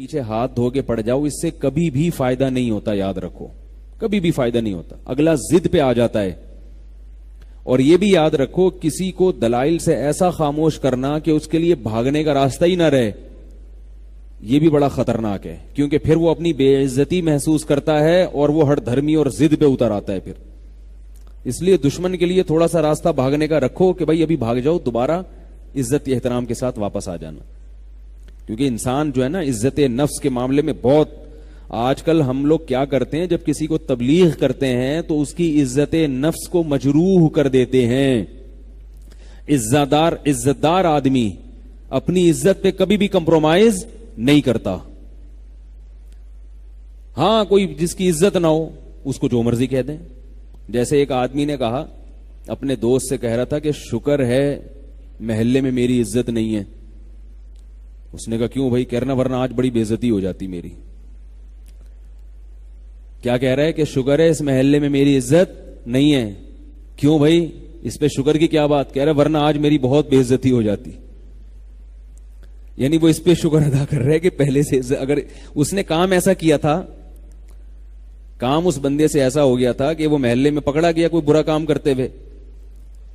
پیچھے ہاتھ دھو کے پڑ جاؤ، اس سے کبھی بھی فائدہ نہیں ہوتا، یاد رکھو، کبھی بھی فائدہ نہیں ہوتا، اگلا ضد پہ آ جاتا ہے۔ اور یہ بھی یاد رکھو، کسی کو دلائل سے ایسا خاموش کرنا کہ اس کے لیے بھاگنے کا راستہ ہی نہ رہے، یہ بھی بڑا خطرناک ہے، کیونکہ پھر وہ اپنی بے عزتی محسوس کرتا ہے اور وہ ہٹ دھرمی اور ضد پہ اتر آتا ہے پھر۔ اس لیے دشمن کے لیے تھوڑا سا راستہ بھاگنے کا رکھو کہ بھائی ابھی بھاگ جاؤ، دوبارہ عزت احترام کے ساتھ واپس آ جانا۔ کیونکہ انسان جو ہے نا عزت نفس کے معاملے میں بہت، آج کل ہم لوگ کیا کرتے ہیں، جب کسی کو تبلیغ کرتے ہیں تو اس کی عزت نفس کو مجروح کر دیتے ہیں۔ عزت دار آدمی اپنی عزت پہ کبھی بھی کمپرومائز نہیں کرتا۔ ہاں کوئی جس کی عزت نہ ہو اس کو جو مرضی کہہ دیں۔ جیسے ایک آدمی نے کہا، اپنے دوست سے کہہ رہا تھا کہ شکر ہے محلے میں میری عزت نہیں ہے۔ اس نے کہا کیوں بھائی؟ کہنا ورنہ آج بڑی بے عزتی ہو جاتی میری۔ کیا کہہ رہا ہے کہ شکر ہے اس محلے میں میری عزت نہیں ہے۔ کیوں بھائی؟ اس پہ شکر کی کیا بات؟ کہہ رہا ورنہ آج میری بہت بے عزتی ہو جاتی۔ یعنی وہ اس پہ شکر ادا کر رہا ہے کہ پہلے سے اگر اس نے کام ایسا کیا تھا، کام اس بندے سے ایسا ہو گیا تھا کہ وہ محلے میں پکڑا گیا کوئی برا کام کرتے ہوئے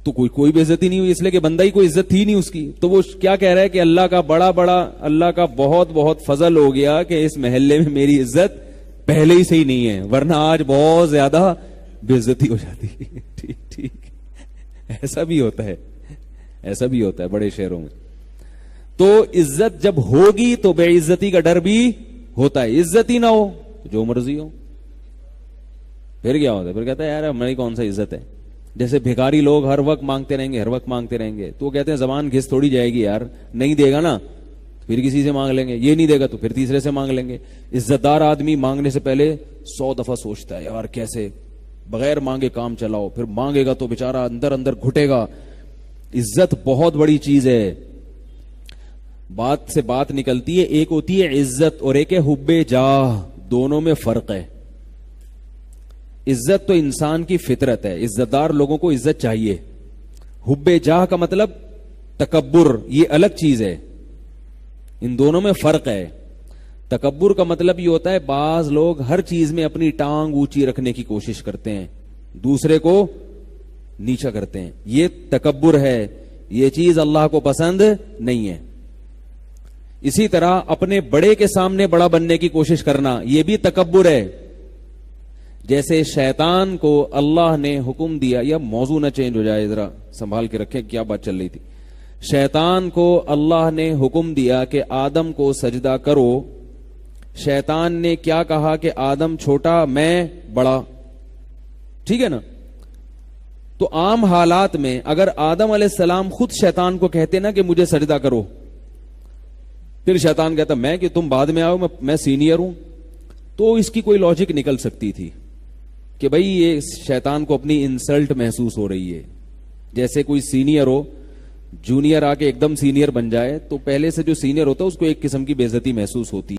تو کوئی بے عزتی نہیں ہوئی، اس لیے کہ بندہ ہی کوئی عزت تھی نہیں اس کی۔ تو وہ کیا کہہ رہا ہے کہ اللہ کا اللہ کا بہت بہت فضل ہو گیا کہ اس محلے میں میری عزت پہلے ہی سے ہی نہیں ہے، ورنہ آج بہت زیادہ بے عزتی ہو جاتی۔ ٹھیک ایسا بھی ہوتا ہے، ایسا بھی ہوتا ہے بڑے شہروں میں۔ تو عزت جب ہوگی تو بے عزتی کا ڈر بھی ہوتا ہے، عزت ہی نہ ہو جو مرضی ہو پھر کیا ہوتا ہے؟ پھر کہتا ہے یار ہماری کون سا عزت ہے۔ جیسے بھیکاری لوگ ہر وقت مانگتے رہیں گے، ہر وقت مانگتے رہیں گے، تو وہ کہتے ہیں زبان گھس تھوڑی جائے گی یار، نہیں دے گا نا پھر کسی سے مانگ لیں گے، یہ نہیں دے گا تو پھر تیسرے سے مانگ لیں گے۔ عزت دار آدمی مانگنے سے پہلے 100 دفعہ سوچتا ہے یار کیسے بغیر مانگے کام چلاؤ، پھر مانگے گا تو بےچارا اندر اندر گھٹے گا۔ عزت بہت بڑی چیز ہے۔ بات سے بات نکلتی ہے، ایک ہوتی ہے عزت اور ایک ہے حب جاہ، دونوں میں فرق ہے۔ عزت تو انسان کی فطرت ہے، عزت دار لوگوں کو عزت چاہیے۔ حب جاہ کا مطلب تکبر، یہ الگ چیز ہے، ان دونوں میں فرق ہے۔ تکبر کا مطلب یہ ہوتا ہے بعض لوگ ہر چیز میں اپنی ٹانگ اونچی رکھنے کی کوشش کرتے ہیں، دوسرے کو نیچا کرتے ہیں، یہ تکبر ہے، یہ چیز اللہ کو پسند نہیں ہے۔ اسی طرح اپنے بڑے کے سامنے بڑا بننے کی کوشش کرنا، یہ بھی تکبر ہے۔ جیسے شیطان کو اللہ نے حکم دیا، یا موضوع نہ چینج ہو جائے، ذرا سنبھال کے رکھیں کیا بات چل رہی تھی۔ شیطان کو اللہ نے حکم دیا کہ آدم کو سجدہ کرو، شیطان نے کیا کہا کہ آدم چھوٹا میں بڑا، ٹھیک ہے نا؟ تو عام حالات میں اگر آدم علیہ السلام خود شیطان کو کہتے نا کہ مجھے سجدہ کرو، پھر شیطان کہتا میں کہ تم بعد میں آؤ، میں سینئر ہوں، تو اس کی کوئی لاجک نکل سکتی تھی کہ بھئی یہ شیطان کو اپنی انسلٹ محسوس ہو رہی ہے۔ جیسے کوئی سینئر ہو، جونیئر آ کے ایک دم سینئر بن جائے تو پہلے سے جو سینئر ہوتا ہے اس کو ایک قسم کی بے عزتی محسوس ہوتی ہے۔